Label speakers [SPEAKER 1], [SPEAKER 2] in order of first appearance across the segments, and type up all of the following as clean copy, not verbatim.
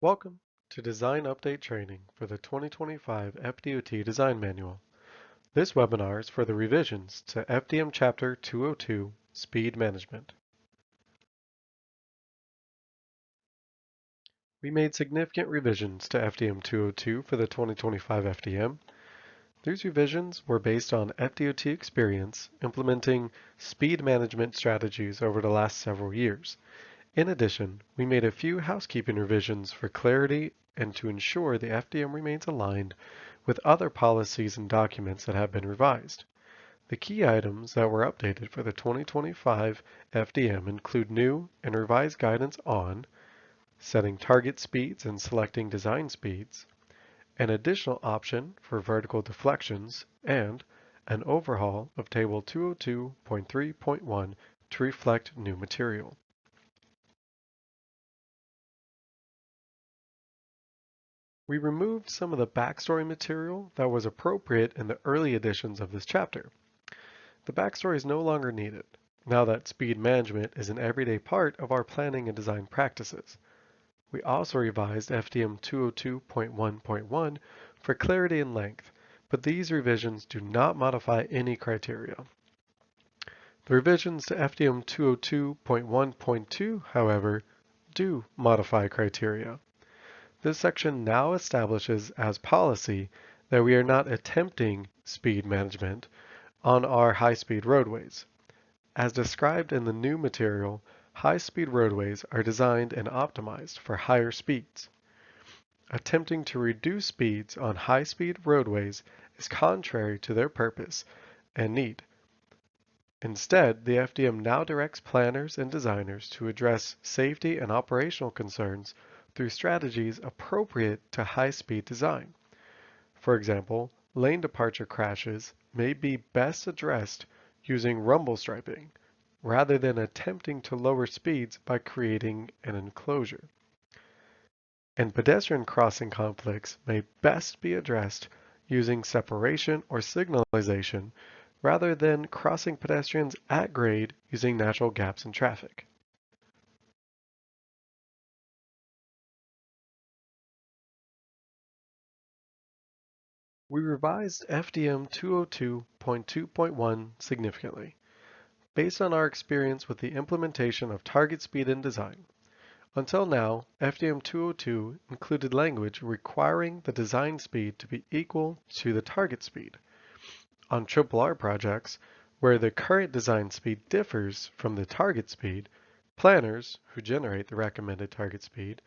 [SPEAKER 1] Welcome to Design Update Training for the 2025 FDOT Design Manual. This webinar is for the revisions to FDM Chapter 202, Speed Management. We made significant revisions to FDM 202 for the 2025 FDM. These revisions were based on FDOT experience implementing speed management strategies over the last several years. In addition, we made a few housekeeping revisions for clarity and to ensure the FDM remains aligned with other policies and documents that have been revised. The key items that were updated for the 2025 FDM include new and revised guidance on setting target speeds and selecting design speeds, an additional option for vertical deflections, and an overhaul of Table 202.3.1 to reflect new material. We removed some of the backstory material that was appropriate in the early editions of this chapter. The backstory is no longer needed, now that speed management is an everyday part of our planning and design practices. We also revised FDM 202.1.1 for clarity and length, but these revisions do not modify any criteria. The revisions to FDM 202.1.2, however, do modify criteria. This section now establishes as policy that we are not attempting speed management on our high-speed roadways. As described in the new material, high-speed roadways are designed and optimized for higher speeds. Attempting to reduce speeds on high-speed roadways is contrary to their purpose and need. Instead, the FDM now directs planners and designers to address safety and operational concerns through strategies appropriate to high-speed design. For example, lane departure crashes may be best addressed using rumble striping, rather than attempting to lower speeds by creating an enclosure. And pedestrian crossing conflicts may best be addressed using separation or signalization, rather than crossing pedestrians at grade using natural gaps in traffic. We revised FDM 202.2.1 significantly, based on our experience with the implementation of target speed in design. Until now, FDM 202 included language requiring the design speed to be equal to the target speed. On RRR projects, where the current design speed differs from the target speed, planners, who generate the recommended target speed,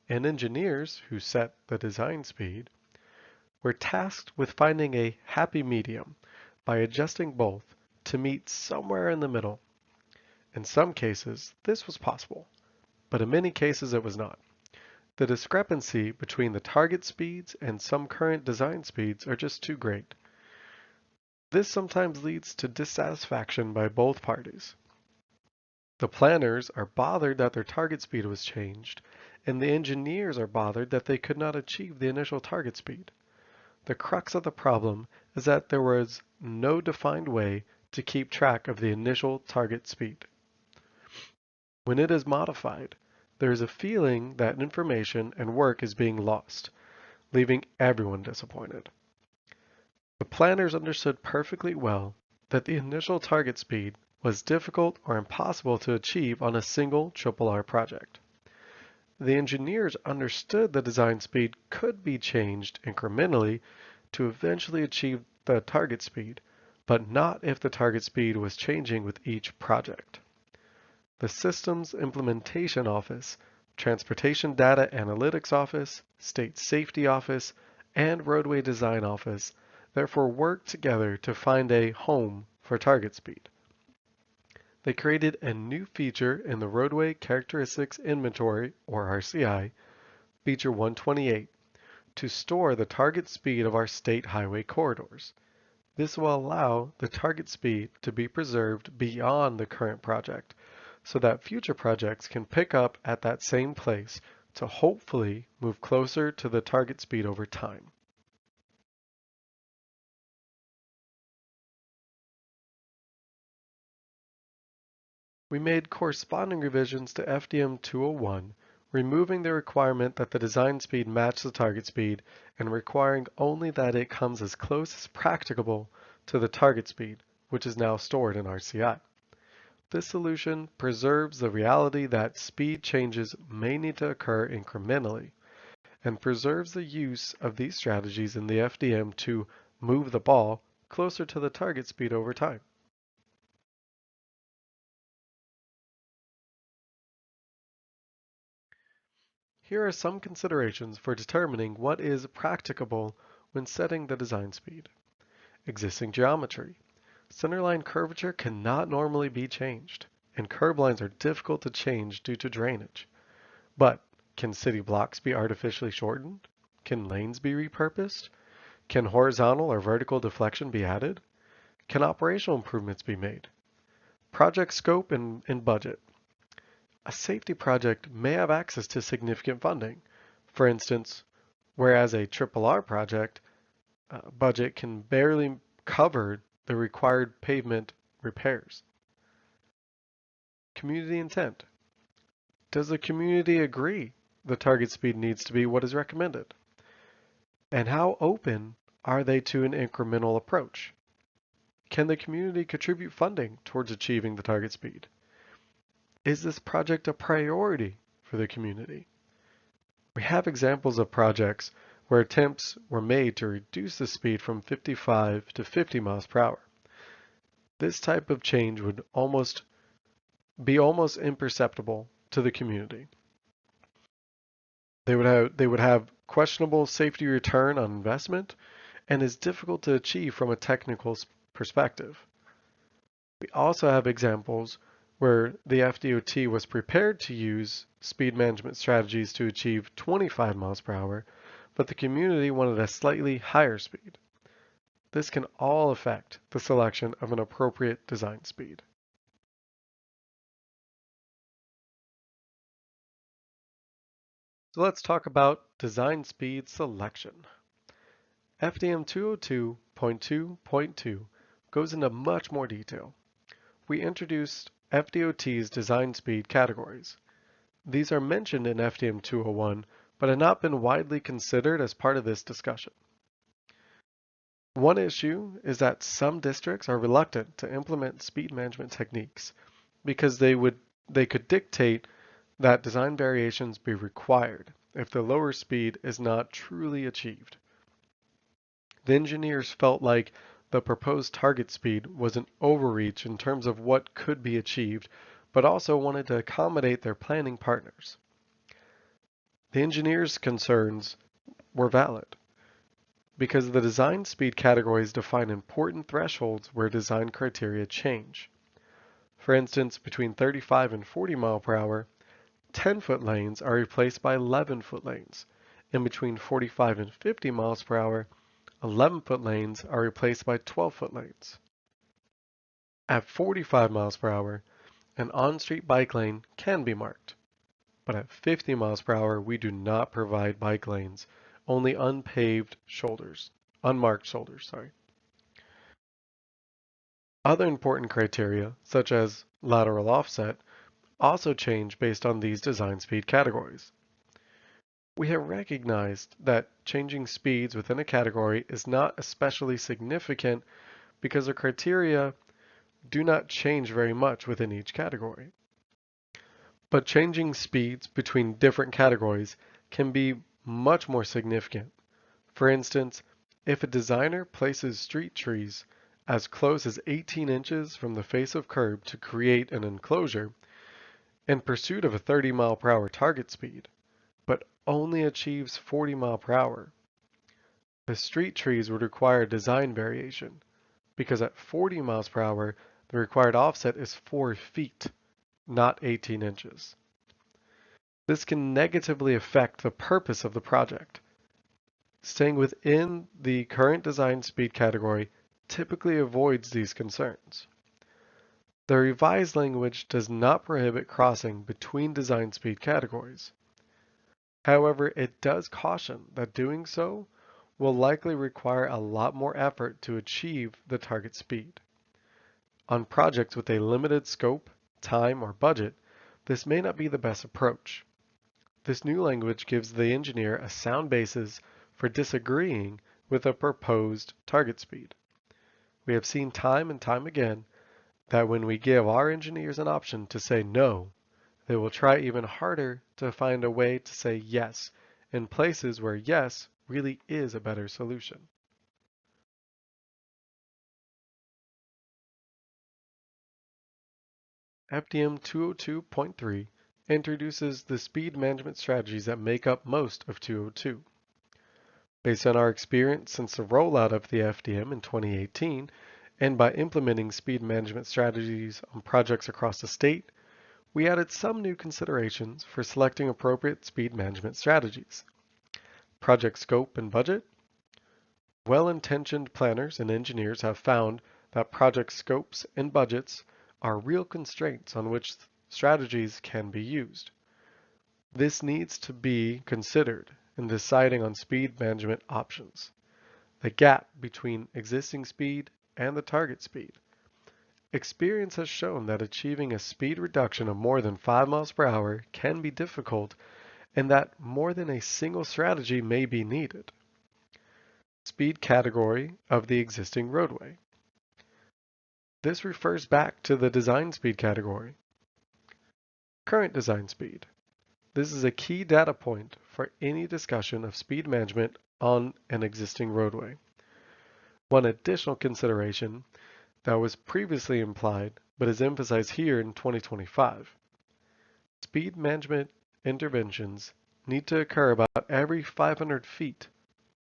[SPEAKER 1] and engineers, who set the design speed, we're tasked with finding a happy medium by adjusting both to meet somewhere in the middle. In some cases, this was possible, but in many cases it was not. The discrepancy between the target speeds and some current design speeds are just too great. This sometimes leads to dissatisfaction by both parties. The planners are bothered that their target speed was changed, and the engineers are bothered that they could not achieve the initial target speed. The crux of the problem is that there was no defined way to keep track of the initial target speed. When it is modified, there is a feeling that information and work is being lost, leaving everyone disappointed. The planners understood perfectly well that the initial target speed was difficult or impossible to achieve on a single RRR project. The engineers understood the design speed could be changed incrementally to eventually achieve the target speed, but not if the target speed was changing with each project. The Systems Implementation Office, Transportation Data Analytics Office, State Safety Office, and Roadway Design Office therefore worked together to find a home for target speed. They created a new feature in the Roadway Characteristics Inventory, or RCI, feature 128, to store the target speed of our state highway corridors. This will allow the target speed to be preserved beyond the current project, so that future projects can pick up at that same place to hopefully move closer to the target speed over time. We made corresponding revisions to FDM 201, removing the requirement that the design speed match the target speed and requiring only that it comes as close as practicable to the target speed, which is now stored in RCI. This solution preserves the reality that speed changes may need to occur incrementally and preserves the use of these strategies in the FDM to move the ball closer to the target speed over time. Here are some considerations for determining what is practicable when setting the design speed. Existing geometry. Centerline curvature cannot normally be changed, and curb lines are difficult to change due to drainage. But can city blocks be artificially shortened? Can lanes be repurposed? Can horizontal or vertical deflection be added? Can operational improvements be made? Project scope and budget. A safety project may have access to significant funding. For instance, whereas a R project budget can barely cover the required pavement repairs. Community intent. Does the community agree the target speed needs to be what is recommended? And how open are they to an incremental approach? Can the community contribute funding towards achieving the target speed? Is this project a priority for the community? We have examples of projects where attempts were made to reduce the speed from 55 to 50 miles per hour. This type of change would be almost imperceptible to the community. They would have questionable safety return on investment and is difficult to achieve from a technical perspective. We also have examples where the FDOT was prepared to use speed management strategies to achieve 25 miles per hour, but the community wanted a slightly higher speed. This can all affect the selection of an appropriate design speed. So let's talk about design speed selection. FDM 202.2.2 goes into much more detail. We introduced FDOT's design speed categories. These are mentioned in FDM 201, but have not been widely considered as part of this discussion. One issue is that some districts are reluctant to implement speed management techniques because they could dictate that design variations be required if the lower speed is not truly achieved. The engineers felt like the proposed target speed was an overreach in terms of what could be achieved, but also wanted to accommodate their planning partners. The engineers' concerns were valid because the design speed categories define important thresholds where design criteria change. For instance, between 35 and 40 mile per hour, 10-foot lanes are replaced by 11-foot lanes, and between 45 and 50 miles per hour, 11-foot lanes are replaced by 12-foot lanes. At 45 miles per hour, an on-street bike lane can be marked, but at 50 miles per hour, we do not provide bike lanes, only unmarked shoulders. Other important criteria, such as lateral offset, also change based on these design speed categories. We have recognized that changing speeds within a category is not especially significant because the criteria do not change very much within each category. But changing speeds between different categories can be much more significant. For instance, if a designer places street trees as close as 18 inches from the face of curb to create an enclosure in pursuit of a 30 mile per hour target speed, but only achieves 40 mile per hour, the street trees would require design variation because at 40 miles per hour, the required offset is 4 feet, not 18 inches. This can negatively affect the purpose of the project. Staying within the current design speed category typically avoids these concerns. The revised language does not prohibit crossing between design speed categories. However, it does caution that doing so will likely require a lot more effort to achieve the target speed. On projects with a limited scope, time, or budget, this may not be the best approach. This new language gives the engineer a sound basis for disagreeing with a proposed target speed. We have seen time and time again that when we give our engineers an option to say no, they will try even harder to find a way to say yes in places where yes really is a better solution. FDM 202.3 introduces the speed management strategies that make up most of 202. Based on our experience since the rollout of the FDM in 2018, and by implementing speed management strategies on projects across the state, we added some new considerations for selecting appropriate speed management strategies. Project scope and budget. Well-intentioned planners and engineers have found that project scopes and budgets are real constraints on which strategies can be used. This needs to be considered in deciding on speed management options. The gap between existing speed and the target speed. Experience has shown that achieving a speed reduction of more than 5 miles per hour can be difficult and that more than a single strategy may be needed. Speed category of the existing roadway. This refers back to the design speed category. Current design speed. This is a key data point for any discussion of speed management on an existing roadway. One additional consideration that was previously implied but is emphasized here in 2025. Speed management interventions need to occur about every 500 feet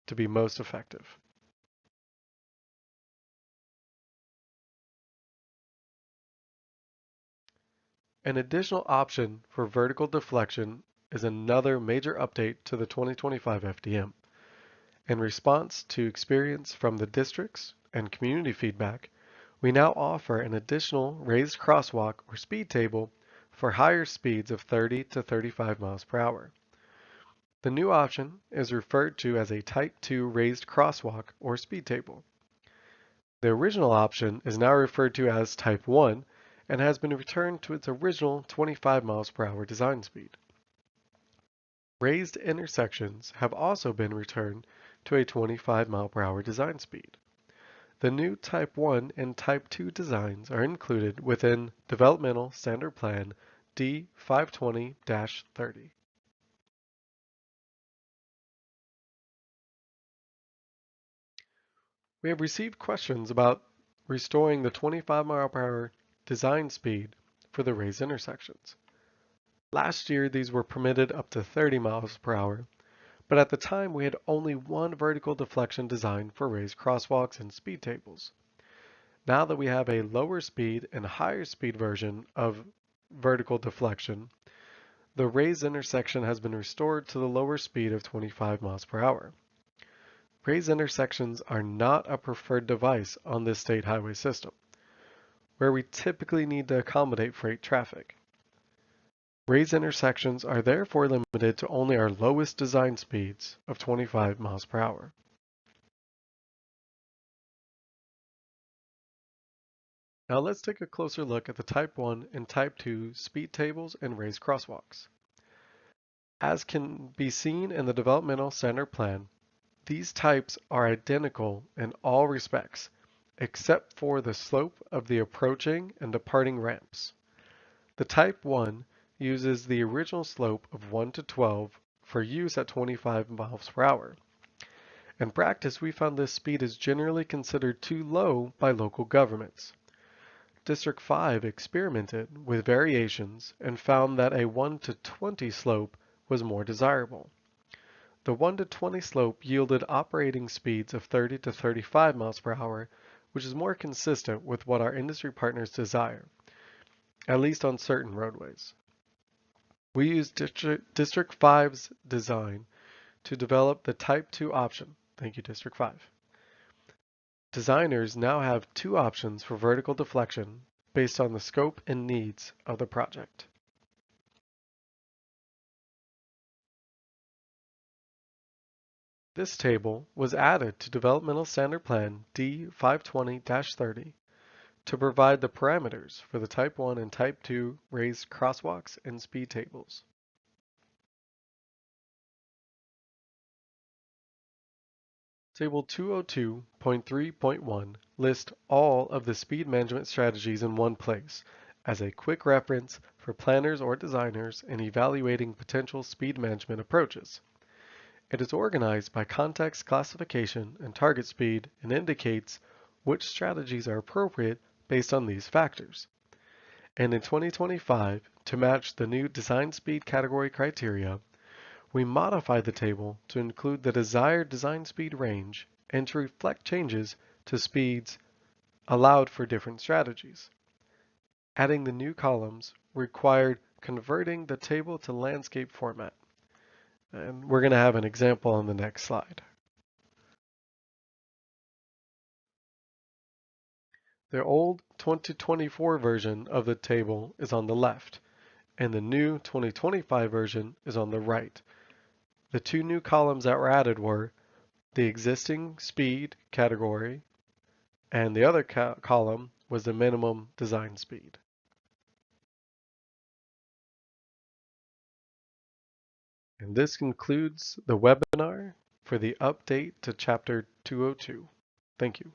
[SPEAKER 1] to be most effective. An additional option for vertical deflection is another major update to the 2025 FDM. In response to experience from the districts and community feedback, we now offer an additional raised crosswalk or speed table for higher speeds of 30 to 35 miles per hour. The new option is referred to as a Type 2 raised crosswalk or speed table. The original option is now referred to as Type 1 and has been returned to its original 25 miles per hour design speed. Raised intersections have also been returned to a 25 mile per hour design speed. The new Type 1 and Type 2 designs are included within Developmental Standard Plan D520-30. We have received questions about restoring the 25 mile per hour design speed for the raised intersections. Last year, these were permitted up to 30 miles per hour, but at the time we had only one vertical deflection design for raised crosswalks and speed tables. Now that we have a lower speed and higher speed version of vertical deflection, the raised intersection has been restored to the lower speed of 25 miles per hour. Raised intersections are not a preferred device on this state highway system, where we typically need to accommodate freight traffic. Raised intersections are therefore limited to only our lowest design speeds of 25 miles per hour. Now let's take a closer look at the Type 1 and Type 2 speed tables and raised crosswalks. As can be seen in the Developmental Standard Plan, these types are identical in all respects, except for the slope of the approaching and departing ramps. The Type 1 uses the original slope of 1 to 12 for use at 25 miles per hour. In practice, we found this speed is generally considered too low by local governments. District 5 experimented with variations and found that a 1 to 20 slope was more desirable. The 1 to 20 slope yielded operating speeds of 30 to 35 miles per hour, which is more consistent with what our industry partners desire, at least on certain roadways. We used District 5's design to develop the Type 2 option. Thank you, District 5. Designers now have two options for vertical deflection based on the scope and needs of the project. This table was added to Developmental Standard Plan D520-30 to provide the parameters for the Type 1 and Type 2 raised crosswalks and speed tables. Table 202.3.1 lists all of the speed management strategies in one place as a quick reference for planners or designers in evaluating potential speed management approaches. It is organized by context classification and target speed and indicates which strategies are appropriate based on these factors. And in 2025, to match the new design speed category criteria, we modified the table to include the desired design speed range and to reflect changes to speeds allowed for different strategies. Adding the new columns required converting the table to landscape format. And we're going to have an example on the next slide. The old 2024 version of the table is on the left, and the new 2025 version is on the right. The two new columns that were added were the existing speed category, and the other column was the minimum design speed. And this concludes the webinar for the update to Chapter 202. Thank you.